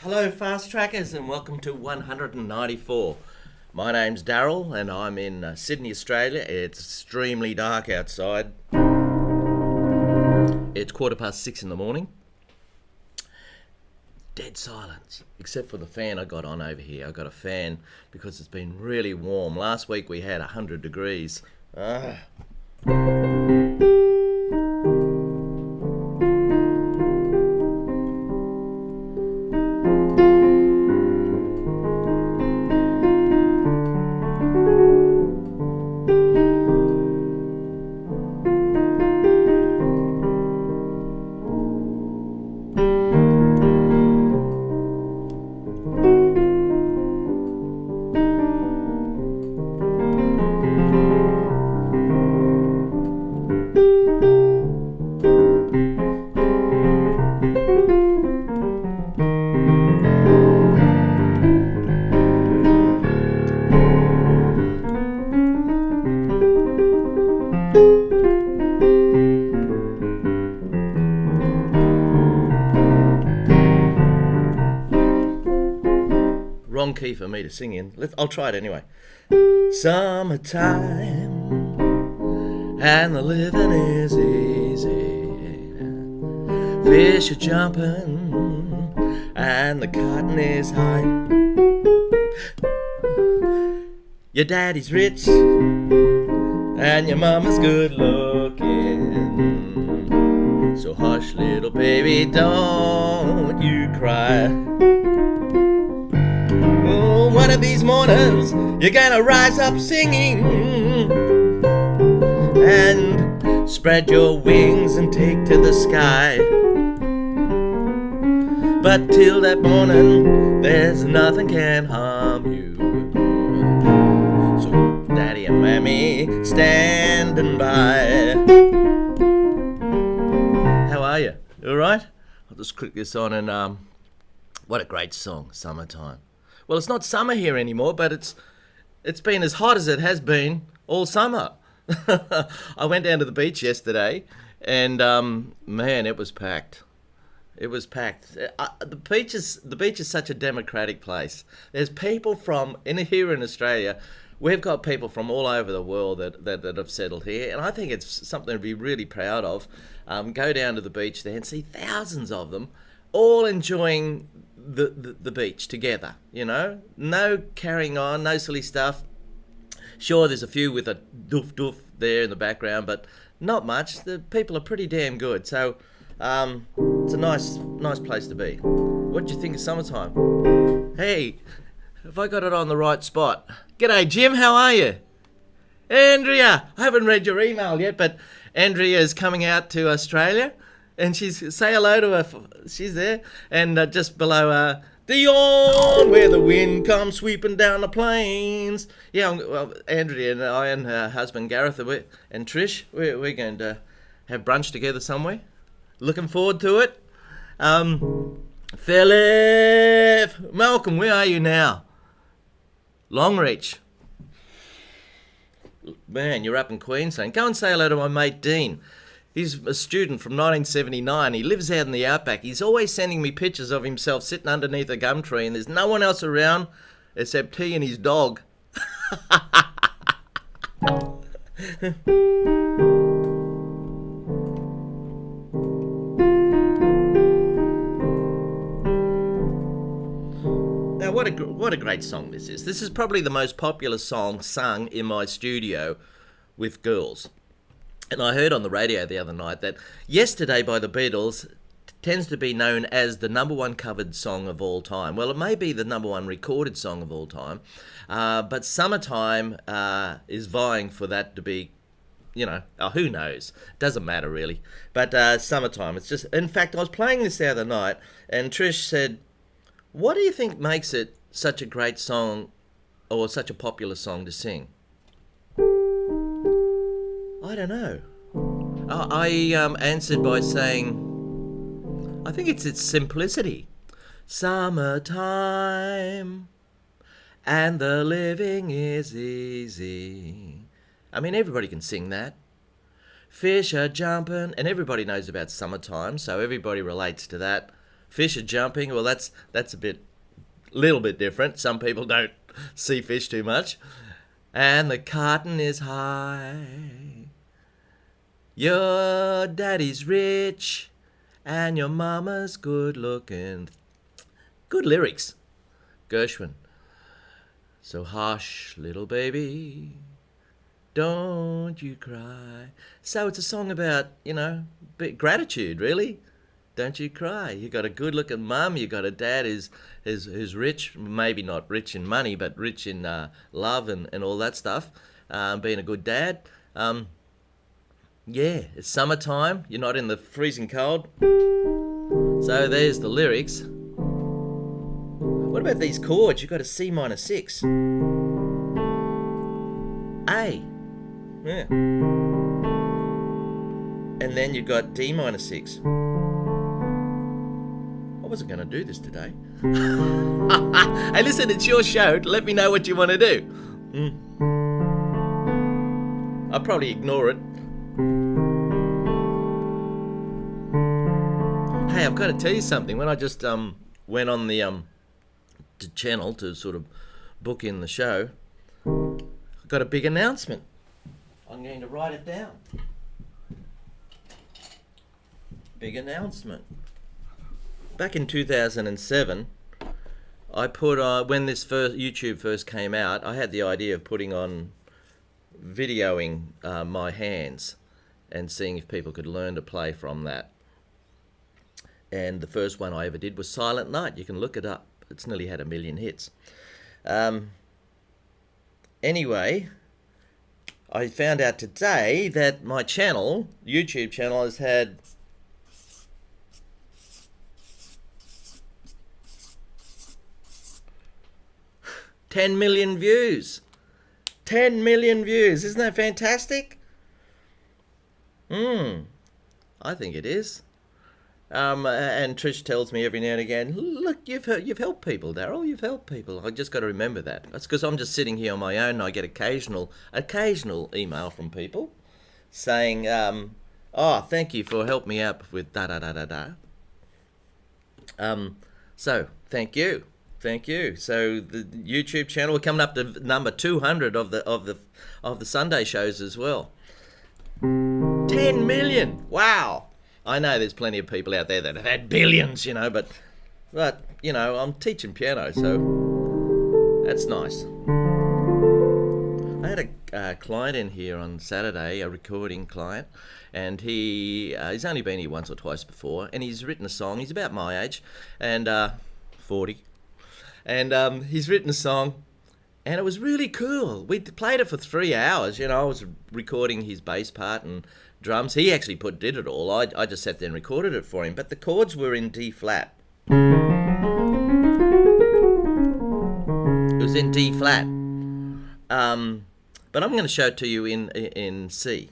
Hello, fast trackers, and welcome to 194. My name's Daryl, and I'm in Sydney, Australia. It's extremely dark outside. It's 6:15 in the morning. Dead silence, except for the fan I got on over here. I got a fan because it's been really warm. Last week we had 100 degrees. Wrong key for me to sing in. I'll try it anyway. Summertime and the living is easy. Fish are jumping and the cotton is high. Your daddy's rich and your mama's good looking. So hush, little baby, don't you cry. Oh, one of these mornings you're gonna rise up singing and spread your wings and take to the sky. But till that morning there's nothing can harm you. So daddy and mammy standing by. How are you? You alright? I'll just click this on and what a great song, Summertime. Well, it's not summer here anymore, but it's been as hot as it has been all summer. I went down to the beach yesterday, and man, it was packed. It was packed. The beach is such a democratic place. There's people from here in Australia. We've got people from all over the world that have settled here, and I think it's something to be really proud of. Go down to the beach there and see thousands of them, all enjoying the beach together, you know, no carrying on, no silly stuff. Sure, there's a few with a doof there in the background, but not much. The people are pretty damn good, so it's a nice place to be. What do you think of Summertime? Hey, have I got it on the right spot? G'day, Jim, how are you? Andrea, I haven't read your email yet, but Andrea is coming out to Australia. And say hello to her. She's there. And just below her, Dion, where the wind comes sweeping down the plains. Yeah, well, Andrea and I and her husband Gareth and Trish, we're going to have brunch together somewhere. Looking forward to it. Philip, Malcolm, where are you now? Longreach. Man, you're up in Queensland. Go and say hello to my mate Dean. He's a student from 1979. He lives out in the outback. He's always sending me pictures of himself sitting underneath a gum tree, and there's no one else around except he and his dog. Now, what a great song this is. This is probably the most popular song sung in my studio with girls. And I heard on the radio the other night that Yesterday by the Beatles tends to be known as the number one covered song of all time. Well, it may be the number one recorded song of all time, but Summertime is vying for that to be, who knows? Doesn't matter really. But Summertime, it's just, in fact, I was playing this the other night and Trish said, what do you think makes it such a great song or such a popular song to sing? I don't know. I answered by saying, I think it's its simplicity. Summertime and the living is easy. I mean, everybody can sing that. Fish are jumping, and everybody knows about summertime, so everybody relates to that. Fish are jumping. Well, that's a little bit different. Some people don't see fish too much. And the cotton is high. Your daddy's rich and your mama's good looking. Good lyrics, Gershwin. So hush, little baby, don't you cry. So it's a song about, gratitude, really. Don't you cry. You got a good looking mum, you got a dad who's rich, maybe not rich in money, but rich in love and all that stuff, being a good dad. Yeah, it's summertime, you're not in the freezing cold. So there's the lyrics. What about these chords? You've got a C minor 6. A. Yeah. And then you've got D minor 6. I wasn't going to do this today. Hey, listen, it's your show. Let me know what you want to do. I'll probably ignore it. Hey, I've got to tell you something. When I just went on the channel to sort of book in the show, I've got a big announcement. I'm going to write it down. Big announcement. Back in 2007, I put when this YouTube first came out, I had the idea of putting on videoing my hands and seeing if people could learn to play from that. And the first one I ever did was Silent Night. You can look it up. It's nearly had 1 million hits. Anyway, I found out today that my channel, YouTube channel, has had 10 million views. 10 million views. Isn't that fantastic? I think it is. And Trish tells me every now and again, look, you've helped people, Daryl. You've helped people. I just got to remember that. That's because I'm just sitting here on my own and I get occasional email from people saying, oh, thank you for helping me out with da-da-da-da-da. So, thank you. Thank you. So the YouTube channel, we're coming up to number 200 of the Sunday shows as well. 10 million. Wow. I know there's plenty of people out there that have had billions, but I'm teaching piano, so that's nice. I had a client in here on Saturday, a recording client, and he's only been here once or twice before, and he's written a song. He's about my age, and 40, and he's written a song, and it was really cool. We played it for 3 hours. I was recording his bass part and drums. He actually did it all. I just sat there and recorded it for him, but the chords were in D flat. It was in D flat. But I'm going to show it to you in C.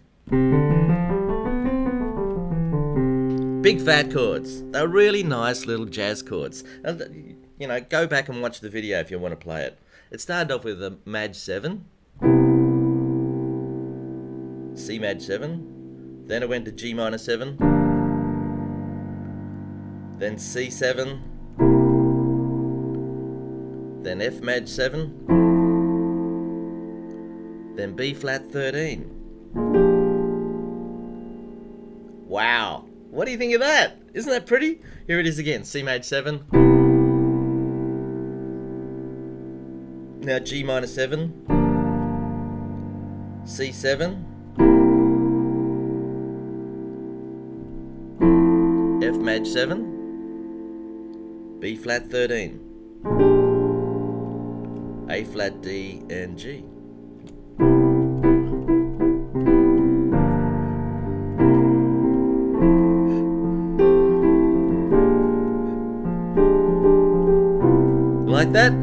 Big fat chords. They're really nice little jazz chords. Go back and watch the video if you want to play it. It started off with a Maj 7, C Maj 7, then it went to G minor 7, then C7, then F Maj 7, then B flat 13. Wow, what do you think of that? Isn't that pretty? Here it is again, C Maj 7, now G minor 7, C7, F Maj 7, B flat 13, A flat D and G. Like that?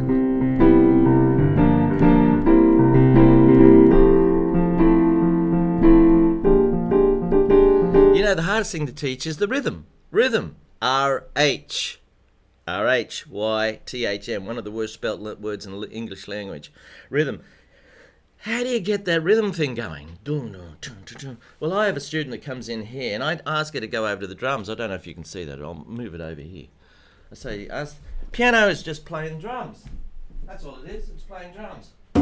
The hardest thing to teach is the rhythm. Rhythm. R-H. R-H-Y-T-H-M. One of the worst spelt words in the English language. Rhythm. How do you get that rhythm thing going? Well, I have a student that comes in here, and I ask her to go over to the drums. I don't know if you can see that. I'll move it over here. I say us. Piano is just playing drums. That's all it is. It's playing drums. I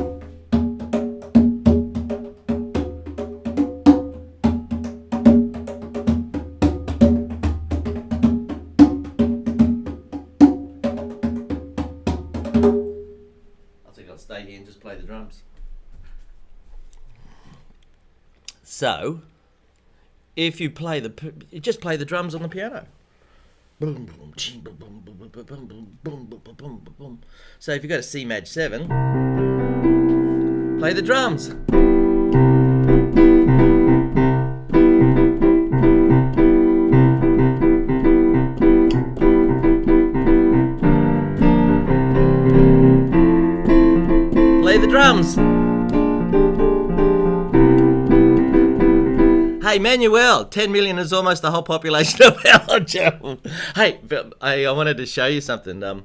think I'll stay here and just play the drums. So, if you just play the drums on the piano. Boom, boom, boom, boom, boom, boom, boom, boom, boom, boom, boom, boom. So if you go to C Maj 7, play the drums. Play the drums. Hey, Manuel, 10 million is almost the whole population of Belgium. Hey, I wanted to show you something.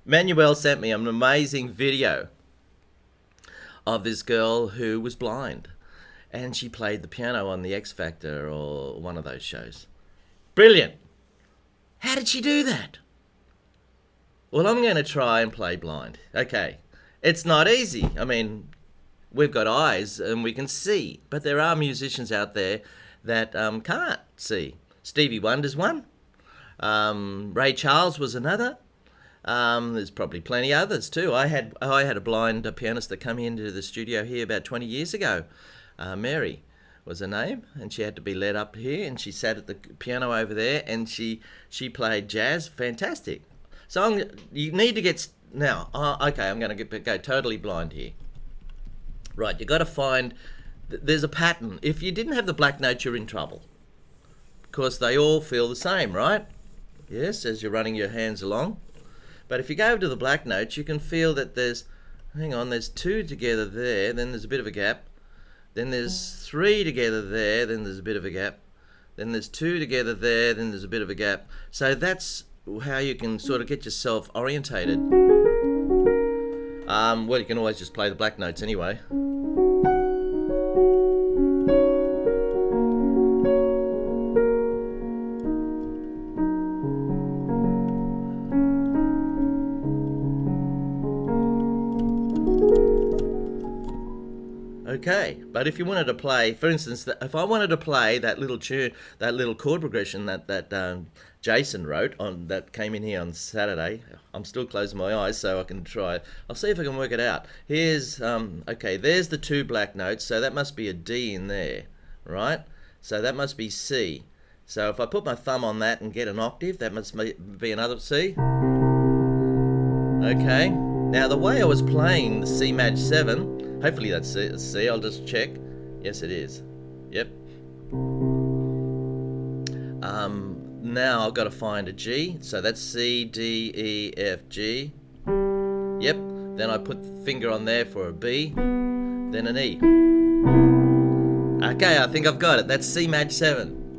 Manuel sent me an amazing video of this girl who was blind. And she played the piano on the X Factor or one of those shows. Brilliant. How did she do that? Well, I'm going to try and play blind. Okay. It's not easy. I mean, we've got eyes and we can see, but there are musicians out there that can't see. Stevie Wonder's one. Ray Charles was another. There's probably plenty others too. I had a blind pianist that came into the studio here about 20 years ago. Mary was her name, and she had to be led up here, and she sat at the piano over there, and she played jazz. Fantastic. So you need to get now. Okay, I'm going to go totally blind here. Right, you got to find, there's a pattern. If you didn't have the black notes, you're in trouble. Because they all feel the same, right? Yes, as you're running your hands along. But if you go over to the black notes, you can feel that there's 2 together there, then there's a bit of a gap. Then there's 3 together there, then there's a bit of a gap. Then there's 2 together there, then there's a bit of a gap. So that's how you can sort of get yourself orientated. Well, you can always just play the black notes anyway. Okay, but if you wanted to play, for instance, if I wanted to play that little tune, that little chord progression that Jason wrote on that came in here on Saturday, I'm still closing my eyes so I can try. I'll see if I can work it out. Here's okay. There's the 2 black notes, so that must be a D in there, right? So that must be C. So if I put my thumb on that and get an octave, that must be another C. Okay. Now the way I was playing the C Maj 7, hopefully that's C. I'll just check. Yes, it is. Yep. Now I've got to find a G. So that's C, D, E, F, G. Yep. Then I put the finger on there for a B. Then an E. Okay, I think I've got it. That's C Maj 7.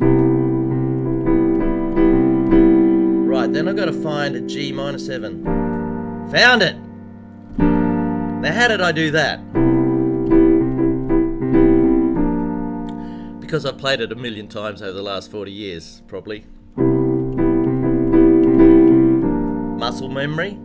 Right, then I've got to find a G minor 7. Found it! Now how did I do that? Because I've played it a million times over the last 40 years, probably. Muscle memory.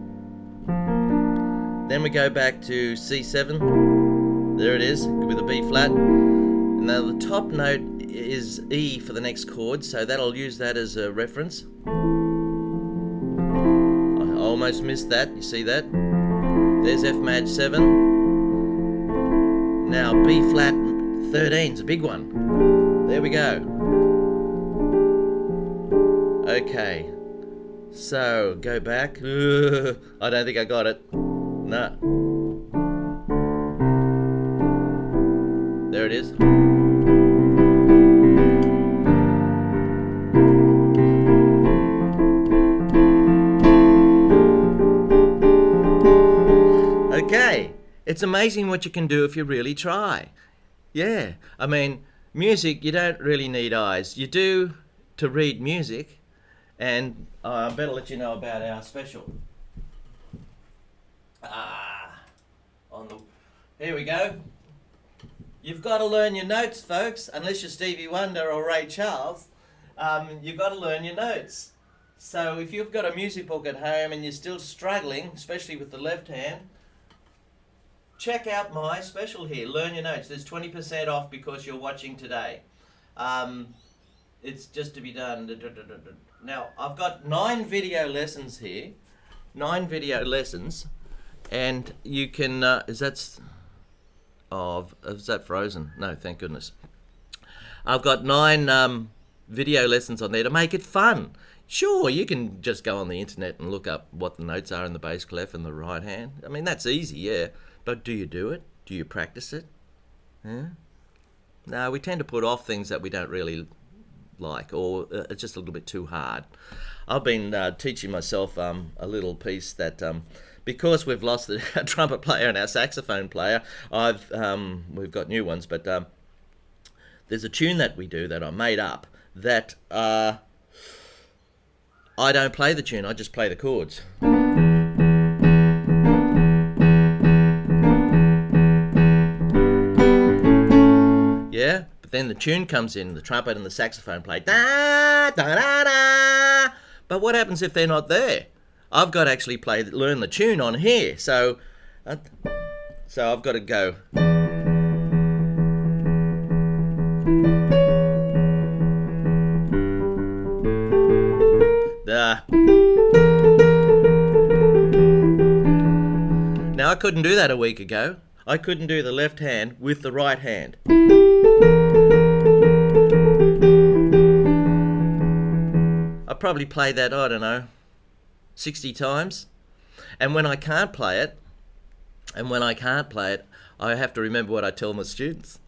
Then we go back to C7. There it is, with a B flat. Now the top note is E for the next chord, so I'll use that as a reference. I almost missed that, you see that? There's F Maj 7. Now B flat 13's a big one. There we go. Okay. So, go back. I don't think I got it. No. There it is. Okay. It's amazing what you can do if you really try. Yeah. I mean, music, you don't really need eyes. You do to read music. And I better let you know about our special. Here we go. You've got to learn your notes, folks. Unless you're Stevie Wonder or Ray Charles, you've got to learn your notes. So if you've got a music book at home and you're still struggling, especially with the left hand, check out my special here, Learn Your Notes. There's 20% off because you're watching today. It's just to be done. Now, I've got 9 video lessons here. 9 video lessons. And you can, is that frozen? No, thank goodness. I've got 9 video lessons on there to make it fun. Sure, you can just go on the internet and look up what the notes are in the bass clef and the right hand. I mean, that's easy, yeah. But do you do it? Do you practice it? Yeah? No, we tend to put off things that we don't really like, or it's just a little bit too hard. I've been teaching myself a little piece that, because we've lost the trumpet player and our saxophone player, we've got new ones, but there's a tune that we do that I made up that I don't play the tune, I just play the chords. Yeah, but then the tune comes in, the trumpet and the saxophone play da da da da. But what happens if they're not there? I've got to actually learn the tune on here, so I've got to go. Now I couldn't do that a week ago. I couldn't do the left hand with the right hand. I probably played that, I don't know, 60 times. And when I can't play it, I have to remember what I tell my students.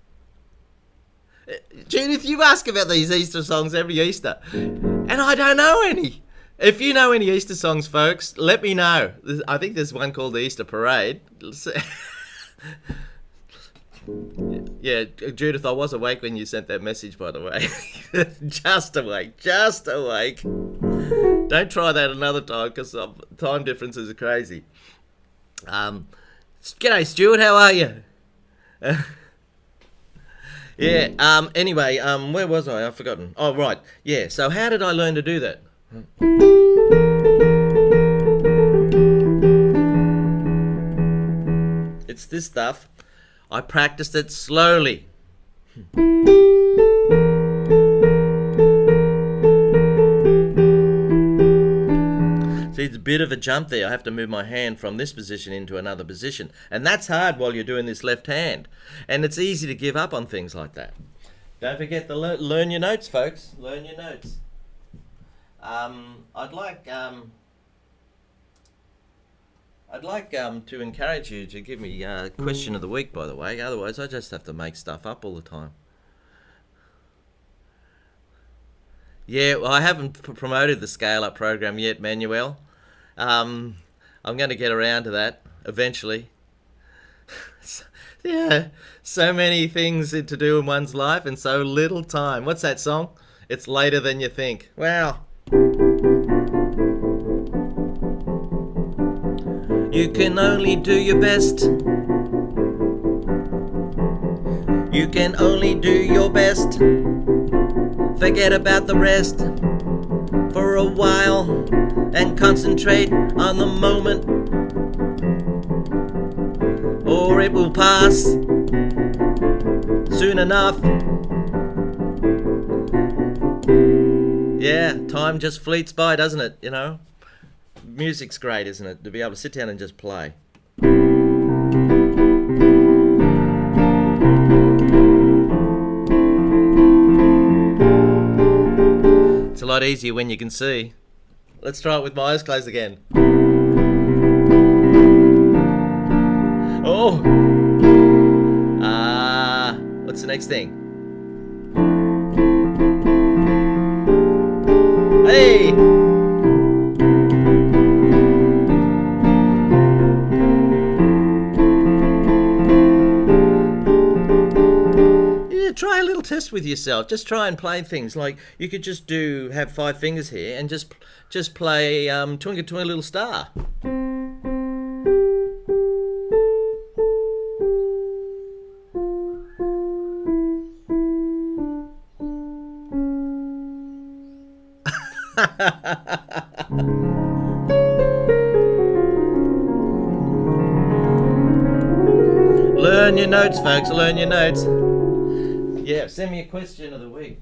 Judith, you ask about these Easter songs every Easter, and I don't know any. If you know any Easter songs, folks, let me know. I think there's one called the Easter Parade. Yeah, Judith, I was awake when you sent that message, by the way. Just awake. Don't try that another time, because time differences are crazy. G'day, Stuart, how are you? Yeah, anyway, where was I? I've forgotten. Oh, right. Yeah, so how did I learn to do that? It's this stuff. I practiced it slowly. See, it's a bit of a jump there. I have to move my hand from this position into another position. And that's hard while you're doing this left hand. And it's easy to give up on things like that. Don't forget to learn your notes, folks. Learn your notes. I'd like to encourage you to give me question of the week, by the way. Otherwise, I just have to make stuff up all the time. Yeah, well, I haven't promoted the Scale Up program yet, Manuel. I'm going to get around to that eventually. Yeah, so many things to do in one's life and so little time. What's that song? It's later than you think. Wow. You can only do your best. You can only do your best. Forget about the rest for a while and concentrate on the moment, or it will pass soon enough. Yeah, time just fleets by, doesn't it? You know, music's great, isn't it? To be able to sit down and just play. It's a lot easier when you can see. Let's try it with my eyes closed again. Oh! What's the next thing? Hey! Yeah, try a little test with yourself. Just try and play things like you could just have 5 fingers here and just play Twinkle Twinkle Little Star. Learn your notes, folks. Learn your notes. Yeah, send me a question of the week.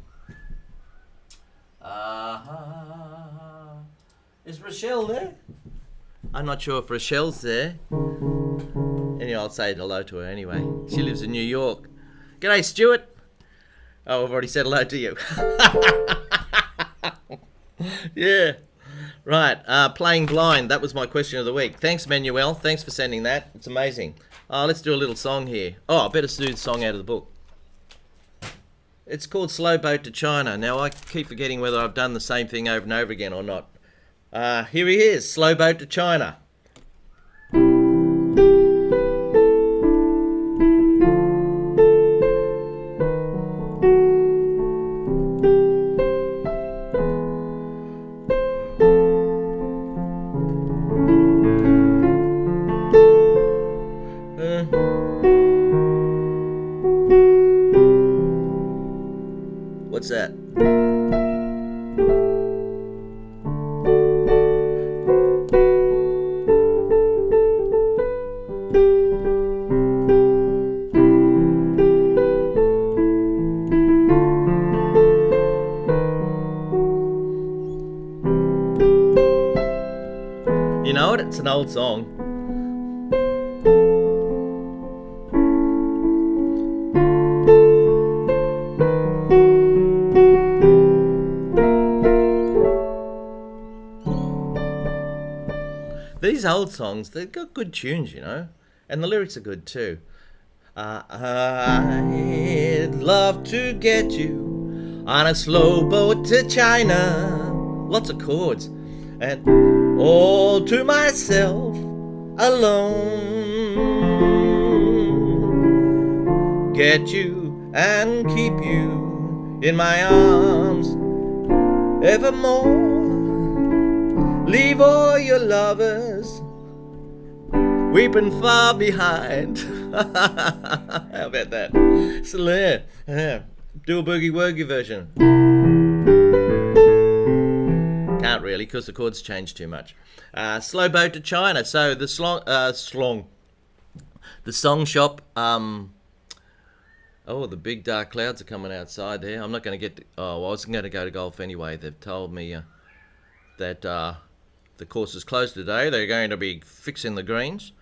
Is Rochelle there? I'm not sure if Rochelle's there. Anyway, I'll say hello to her anyway. She lives in New York. G'day, Stuart. Oh, I've already said hello to you. Yeah. Right. Playing blind. That was my question of the week. Thanks, Manuel. Thanks for sending that. It's amazing. Let's do a little song here. Oh, I better do the song out of the book. It's called Slow Boat to China. Now, I keep forgetting whether I've done the same thing over and over again or not. Here he is, Slow Boat to China. What's that? You know it? It's an old song. These old songs, they've got good tunes, you know, and the lyrics are good too. I'd love to get you on a slow boat to China. Lots of chords. And all to myself alone. Get you and keep you in my arms evermore. Leave all your lovers weeping far behind. How about that? So yeah, do a Boogie Woogie version. Can't really, because the chords change too much. Slow Boat to China. So the the song shop. Oh, the big dark clouds are coming outside there. I'm not going to get. I wasn't going to go to golf anyway. They've told me that the course is closed today. They're going to be fixing the greens.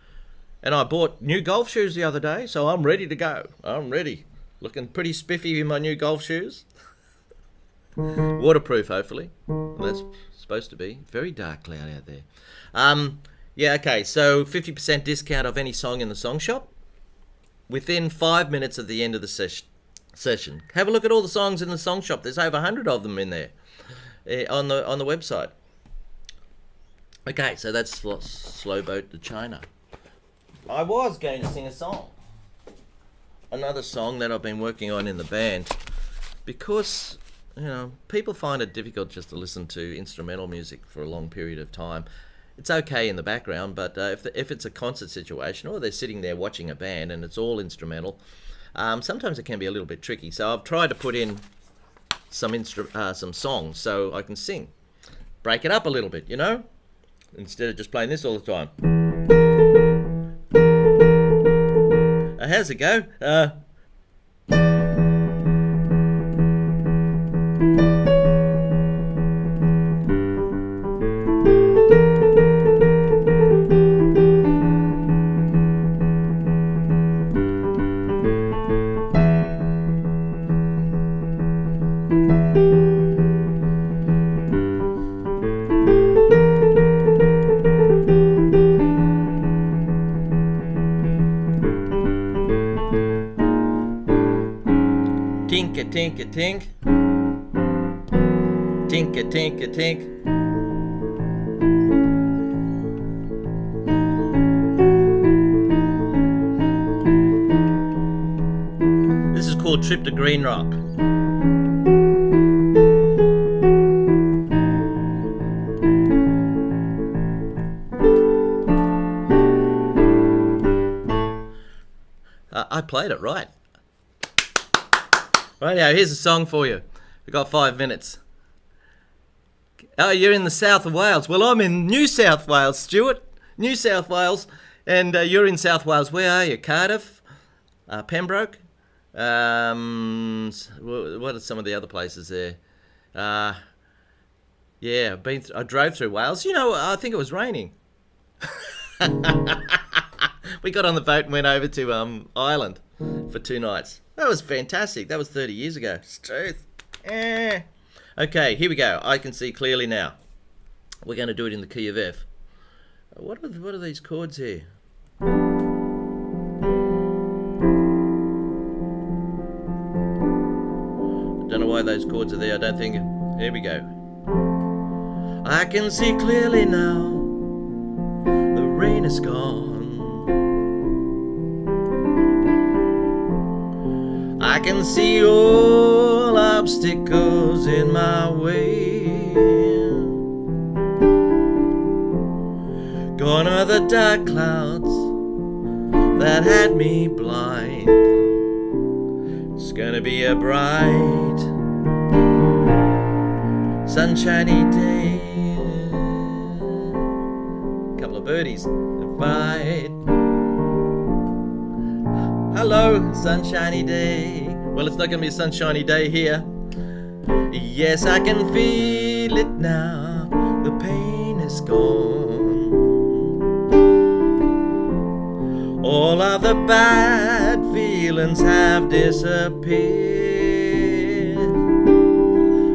And I bought new golf shoes the other day, so I'm ready to go. I'm ready. Looking pretty spiffy in my new golf shoes. Waterproof, hopefully. Well, that's supposed to be. Very dark cloud out there. Yeah, okay, so 50% discount of any song in the song shop within 5 minutes of the end of the session. Have a look at all the songs in the song shop. There's over 100 of them in there on the website. Okay, so that's Slow Boat to China. I was going to sing a song. Another song that I've been working on in the band. Because, you know, people find it difficult just to listen to instrumental music for a long period of time. It's okay in the background, but if it's a concert situation or they're sitting there watching a band and it's all instrumental, sometimes it can be a little bit tricky. So I've tried to put in some songs so I can sing. Break it up a little bit, you know? Instead of just playing this all the time. How's it go? Tink a tink, tink a tink a tink. This is called Trip to Green Rock. I played it right. Right now, here's a song for you. We've got 5 minutes. Oh, you're in the south of Wales. Well, I'm in New South Wales, Stuart. New South Wales. And you're in South Wales. Where are you? Cardiff? Pembroke? What are some of the other places there? Yeah, I drove through Wales. You know, I think it was raining. We got on the boat and went over to Ireland for 2 nights. That was fantastic. That was 30 years ago. It's truth. Okay, here we go. I can see clearly now. We're going to do it in the key of F. What are these chords here? Don't know why those chords are there. I don't think. Here we go. I can see clearly now. The rain is gone. I can see all obstacles in my way. Gone are the dark clouds that had me blind. It's gonna be a bright, sunshiny day. Couple of birdies invite. Hello, sunshiny day. Well, it's not gonna be a sunshiny day here. Yes, I can feel it now. The pain is gone. All of the bad feelings have disappeared.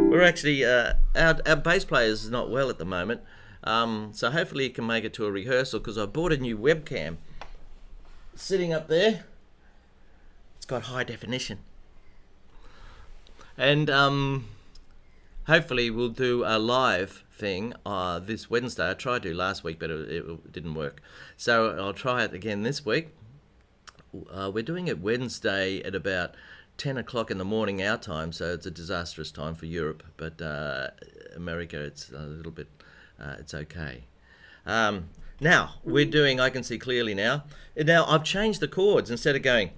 We're actually, our bass player is not well at the moment, so hopefully he can make it to a rehearsal, because I bought a new webcam. Sitting up there, it's got high definition. And hopefully we'll do a live thing this Wednesday. I tried to last week, but it didn't work. So I'll try it again this week. We're doing it Wednesday at about 10 o'clock in the morning our time, so it's a disastrous time for Europe, but America, it's a little bit, it's okay. Now, we're doing I Can See Clearly Now. Now, I've changed the chords. Instead of going,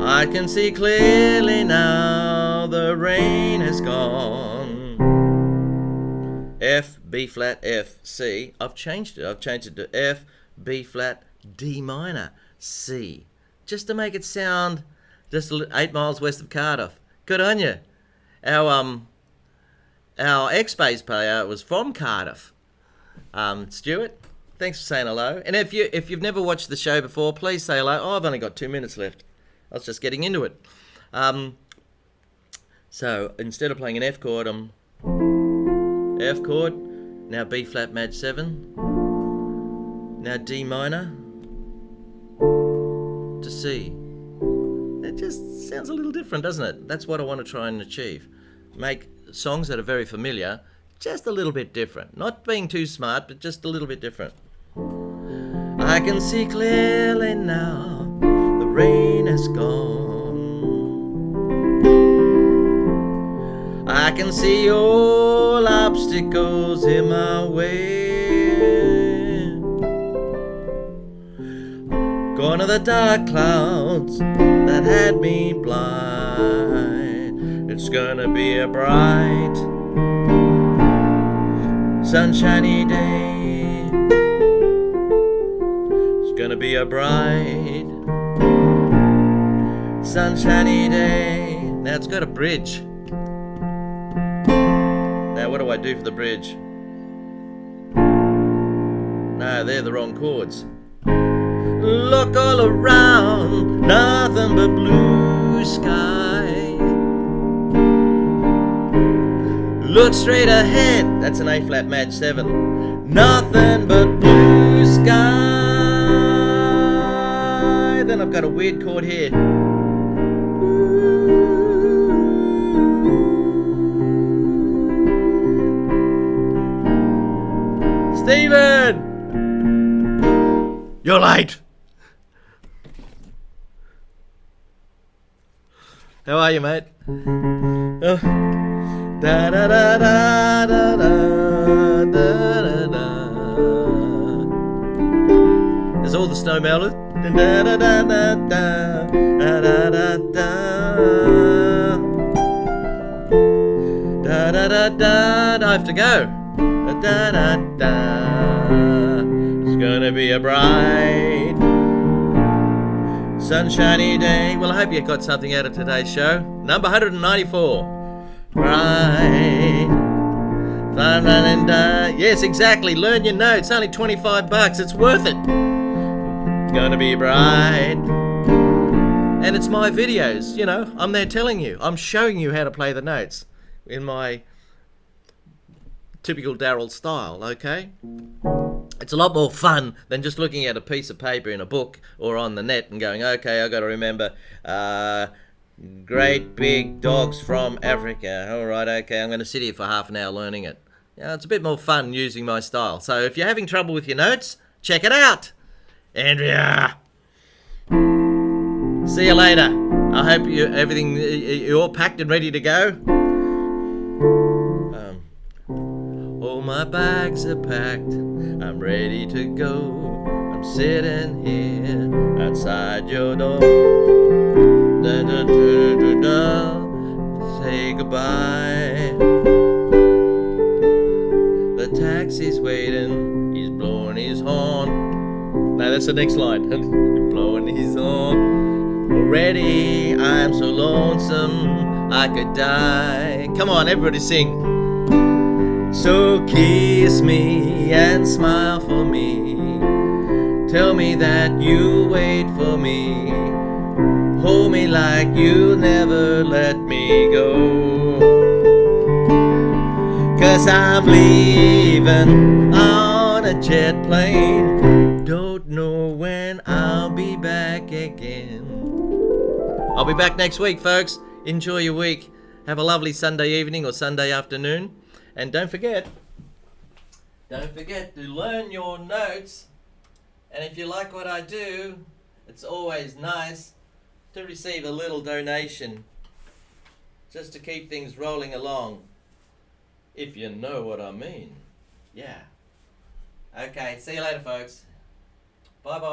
I can see clearly now, the rain has gone. F, B flat, F, C. I've changed it. I've changed it to F, B flat, D minor, C. Just to make it sound just 8 miles west of Cardiff. Good on you. Our ex-bass player was from Cardiff. Stuart, thanks for saying hello. And if you've never watched the show before, please say hello. Oh, I've only got 2 minutes left. I was just getting into it. So instead of playing an F chord, I'm F chord, now B flat maj 7, now D minor to C. It just sounds a little different, doesn't it? That's what I want to try and achieve. Make songs that are very familiar, just a little bit different. Not being too smart, but just a little bit different. I can see clearly now, the rain has gone. I can see all obstacles in my way. Gone are the dark clouds that had me blind. It's gonna be a bright, sunshiny day. It's gonna be a bright, sunshiny day. Now it's got a bridge. Now what do I do for the bridge? No, they're the wrong chords. Look all around, nothing but blue sky. Look straight ahead, that's an A flat maj 7. Nothing but blue sky. Then I've got a weird chord here. Stephen! You're late! How are you, mate? Oh. Da da da da da da da da. There's all the snow melted. Da da da da da da da da da. Da da da da. I have to go. Da da da. It's gonna be a bright, sunshiny day. Well, I hope you got something out of today's show. Number 194. Bright, fun and yes, exactly. Learn your notes. Only $25. It's worth it. It's gonna be bright. And it's my videos, you know. I'm there telling you. I'm showing you how to play the notes in my typical Daryl style, okay? It's a lot more fun than just looking at a piece of paper in a book or on the net and going, okay, I've got to remember great big dogs from Africa. All right, okay, I'm going to sit here for half an hour learning it. Yeah, it's a bit more fun using my style. So if you're having trouble with your notes, check it out. Andrea. See you later. I hope you're all packed and ready to go. All my bags are packed. I'm ready to go. I'm sitting here outside your door. Da, da, da, da, da. Say goodbye. The taxi's waiting. He's blowing his horn. No, that's the next line. Blowing his horn. Already I'm so lonesome I could die. Come on, everybody sing. So kiss me and smile for me. Tell me that you'll wait for me. Hold me like you'll never let me go. 'Cause I'm leaving on a jet plane. Don't know when I'll be back again. I'll be back next week, folks. Enjoy your week. Have a lovely Sunday evening or Sunday afternoon. And don't forget to learn your notes. And if you like what I do, it's always nice to receive a little donation just to keep things rolling along. If you know what I mean. Yeah. Okay, see you later, folks. Bye-bye.